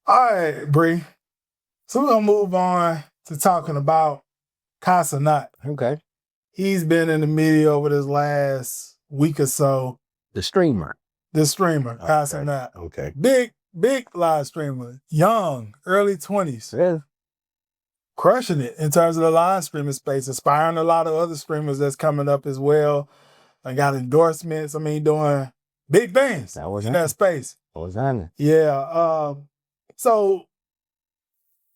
All right, Bri. So we're gonna move on to talking about Kai Cenat. Okay. He's been in the media over this last week or so. The streamer. The streamer, Kai Cenat. Okay. Big live streamer. Young, early 20s. Yeah. Crushing it in terms of the live streaming space, inspiring a lot of other streamers that's coming up as well. I got endorsements. I mean, doing big things in that space. I was on it. Yeah. So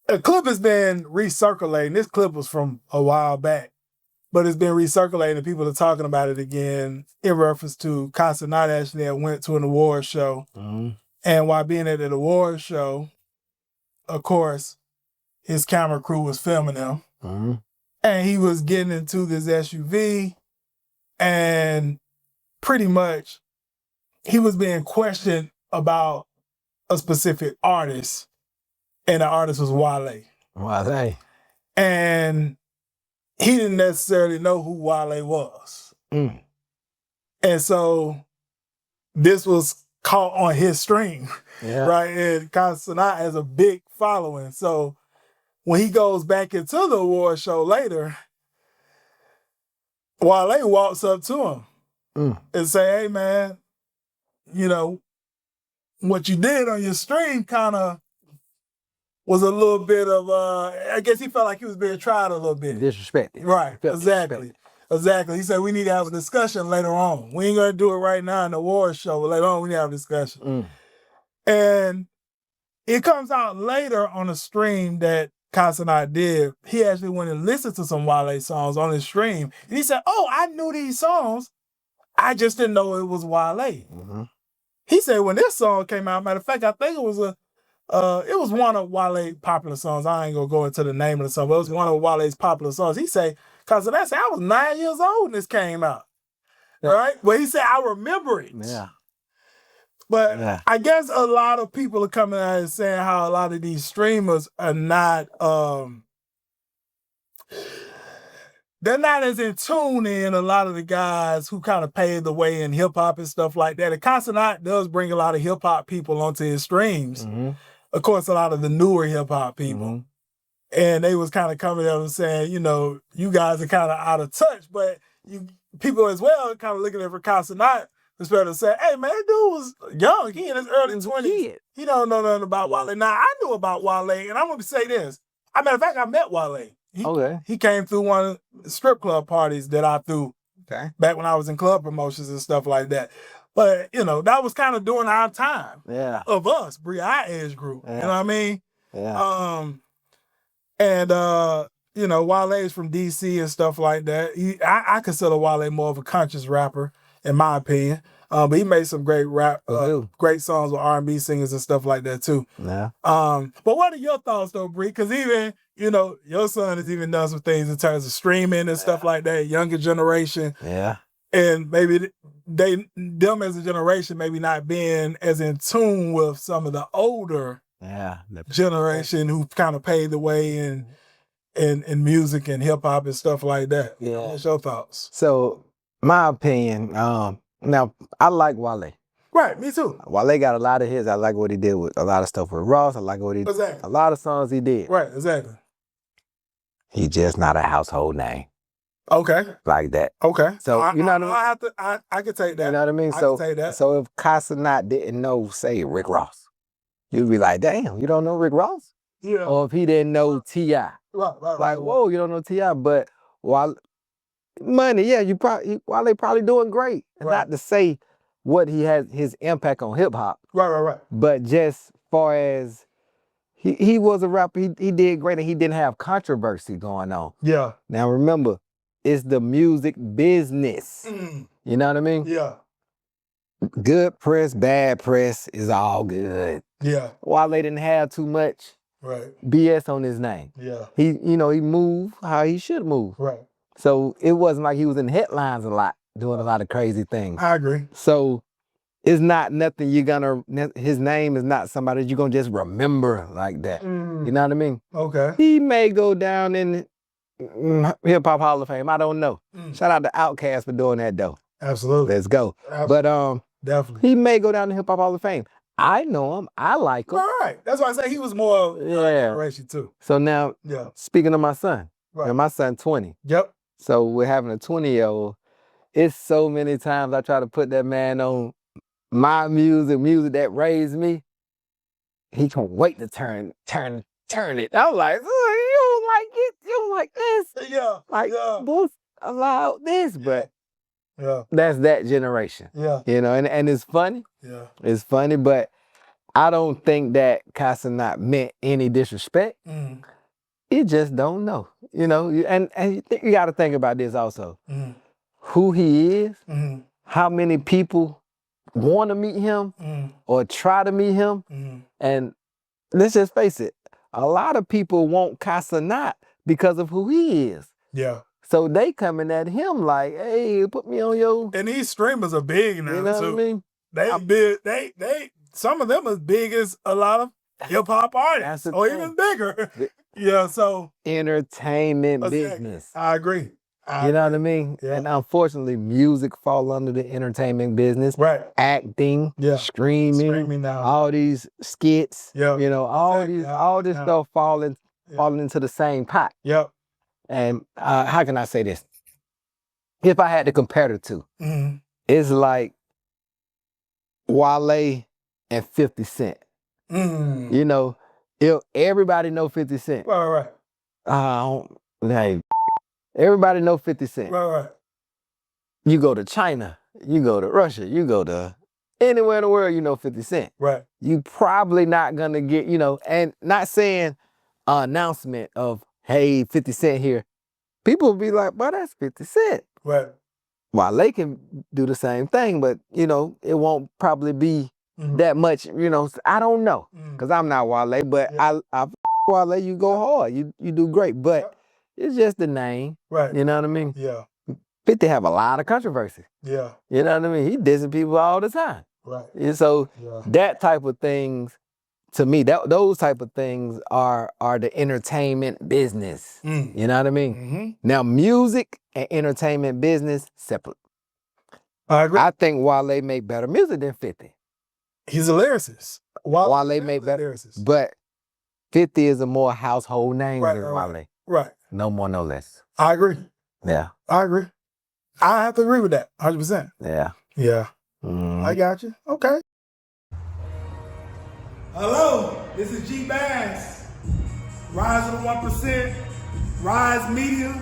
a clip has been recirculating. This clip was from a while back, but it's been recirculating and people are talking about it again in reference to Kai Cenat actually that went to an award show. Mm-hmm. And while being at an award show, of course, his camera crew was filming him. Mm-hmm. And he was getting into this SUV and pretty much he was being questioned about a specific artist. And the artist was Wale. Wale. And he didn't necessarily know who Wale was. Mm. And so this was caught on his stream, right? And Kai Cenat has a big following. So when he goes back into the award show later, Wale walks up to him and say, hey, man, you know, what you did on your stream kind of was a little bit of, I guess he felt like he was being tried a little bit. Disrespected. Right, exactly. Exactly. He said, we need to have a discussion later on. We ain't going to do it right now in the award show, but later on we need to have a discussion. And it comes out later on a stream that Kai Cenat did. He actually went and listened to some Wale songs on his stream. And he said, oh, I knew these songs. I just didn't know it was Wale. Mm-hmm. He said when this song came out, matter of fact, I think it was one of Wale's popular songs. I ain't gonna go into the name of the song, but it was one of Wale's popular songs. He said, because of that, I was 9 years old when this came out. Right? But he said, I remember it. Yeah. But I guess a lot of people are coming out and saying how a lot of these streamers are not, they're not as in tune in a lot of the guys who kind of paved the way in hip hop and stuff like that. And Kai Cenat does bring a lot of hip hop people onto his streams. Mm-hmm. Of course, a lot of the newer hip hop people. Mm-hmm. And they was kind of coming up and saying, you know, you guys are kind of out of touch, but people as well kind of looking at for Kai Cenat, especially say, hey man, that dude was young. He in his early 20s. He don't know nothing about Wale. Now, I knew about Wale, and I'm going to say this. As a matter of fact, I met Wale. He came through one of the strip club parties that I threw back when I was in club promotions and stuff like that. But, you know, that was kind of during our time of us, Bri, our age group. You know what I mean? Yeah. And, you know, Wale is from D.C. and stuff like that. I consider Wale more of a conscious rapper, in my opinion. But he made some great great songs with R&B singers and stuff like that, too. Yeah. But what are your thoughts, though, Bri? Because even, you know, your son has even done some things in terms of streaming and stuff like that, younger generation. Yeah. And maybe them as a generation maybe not being as in tune with some of the older generation who kind of paved the way in music and hip hop and stuff like that. Yeah. What's your thoughts? So, my opinion, now I like Wale. Right, me too. Wale got a lot of hits. I like what he did with a lot of stuff with Ross. I like what he did. A lot of songs he did. Right, exactly. He just not a household name. Okay. Like that. Okay. So you know what I mean? I could take that. You know what I mean? I can take that. So if Kai Cenat didn't know, say, Rick Ross, you'd be like, damn, you don't know Rick Ross? Yeah. Or if he didn't know T.I. Right. Whoa, you don't know T.I. But while money, yeah, Wale probably doing great. And not to say what he has, his impact on hip hop. Right. But just far as he was a rapper, he did great and he didn't have controversy going on. Yeah. Now remember, it's the music business. You know what I mean? Yeah. Good press, bad press is all good. Yeah. Wale didn't have too much BS on his name. Yeah. He moved how he should move. Right. So it wasn't like he was in headlines a lot, doing a lot of crazy things. I agree. So it's not nothing his name is not somebody you're going to just remember like that. You know what I mean? Okay. He may go down in Hip Hop Hall of Fame. I don't know. Shout out to Outkast for doing that though. Absolutely. Let's go. Absolutely. But definitely. he may go down to Hip Hop Hall of Fame. I know him. I like him. Right. That's why I say he was more of our generation too. So now, speaking of my son, and my son 20. Yep. So we're having a 20-year-old. It's so many times I try to put that man on my music that raised me. He can't wait to turn it. I'm like, you don't like it, you don't like this. Yeah. Like, both allowed this, but that's that generation. Yeah. You know, and it's funny. Yeah. It's funny, but I don't think that Kai Cenat meant any disrespect. You just don't know. You know, and you got to think about this also. Who he is, how many people want to meet him or try to meet him. And let's just face it, a lot of people want Kai Cenat because of who he is. Yeah. So they coming at him like, hey, put me on your... And these streamers are big now, you know too. what I mean? They some of them as big as a lot of hip-hop artists, or even bigger. Yeah, so... Entertainment business. I agree. You know what I mean? Yeah. And unfortunately, music fall under the entertainment business. Right. Acting, streaming now. All these skits, you know, all this stuff falling into the same pot. Yep. And how can I say this? If I had to compare the two, it's like Wale and 50 Cent. You know, if everybody know 50 Cent. Right. Hey, everybody know 50 Cent. Right. You go to China, you go to Russia, you go to anywhere in the world, you know 50 Cent. Right. You probably not gonna get, and not saying an announcement of, hey, 50 Cent here. People will be like, but that's 50 Cent. Right. While they can do the same thing, but, it won't probably be that much, I don't know. Because I'm not Wale, but I Wale, you go hard. You do great. But it's just the name. Right. You know what I mean? Yeah. 50 have a lot of controversy. Yeah. You know what I mean? He dissing people all the time. Right. And so that type of things, to me, those type of things are the entertainment business. You know what I mean? Now, music and entertainment business, separate. I agree. I think Wale make better music than 50. He's a lyricist. Wale make better, but 50 is a more household name than Wale. Right. No more, no less. I agree. Yeah. I agree. I have to agree with that, 100%. Yeah. Yeah. I got you. Okay. Hello, this is G Bass, Rise of the 1%, Rise Media.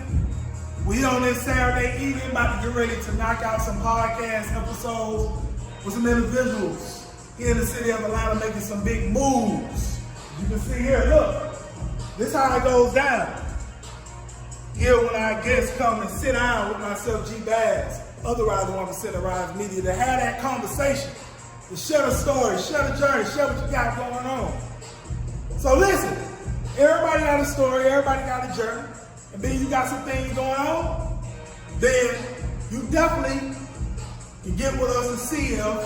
We on this Saturday evening about to get ready to knock out some podcast episodes with some individuals here in the city of Atlanta making some big moves. You can see here, look, this is how it goes down. Here when our guests come and sit down with myself, G Bass, other Rise of 1% of Rise Media, to have that conversation, to share the story, share the journey, share what you got going on. So listen, everybody got a story, everybody got a journey, and then you got some things going on, then you definitely can get with us and see him.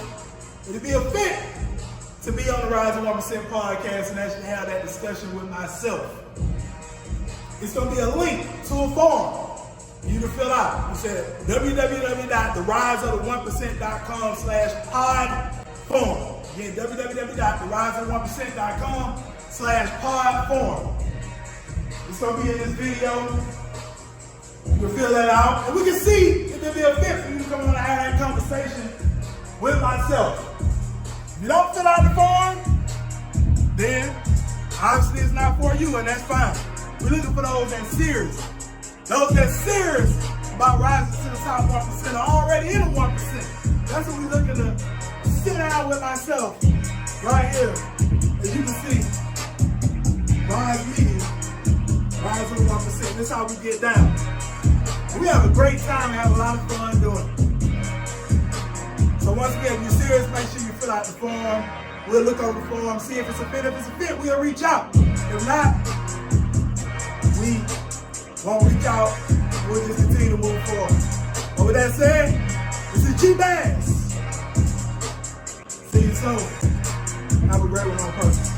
It'll be a fit to be on the Rise of 1% podcast and actually have that discussion with myself. It's going to be a link to a form for you to fill out. You said www.theriseof1%.com/pod-form. Again, www.theriseof1%.com/pod-form. It's going to be in this video. You can fill that out, and we can see if it'll be a fit for you to come on and have that conversation with myself. If you don't fill out the form, then obviously it's not for you, and that's fine. We're looking for those that's serious. Those that's serious about rising to the top 1% are already in the 1%. That's what we're looking to sit down with myself right here. As you can see, Rise Media, Rise of the 1%. This is how we get down. We have a great time and have a lot of fun doing it. So once again, if you're serious, make sure you fill out the form. We'll look over the form, see if it's a fit. If it's a fit, we'll reach out. If not, we won't reach out. We'll just continue to move forward. But with that said, this is G Bass. See you soon. Have a great one on purpose.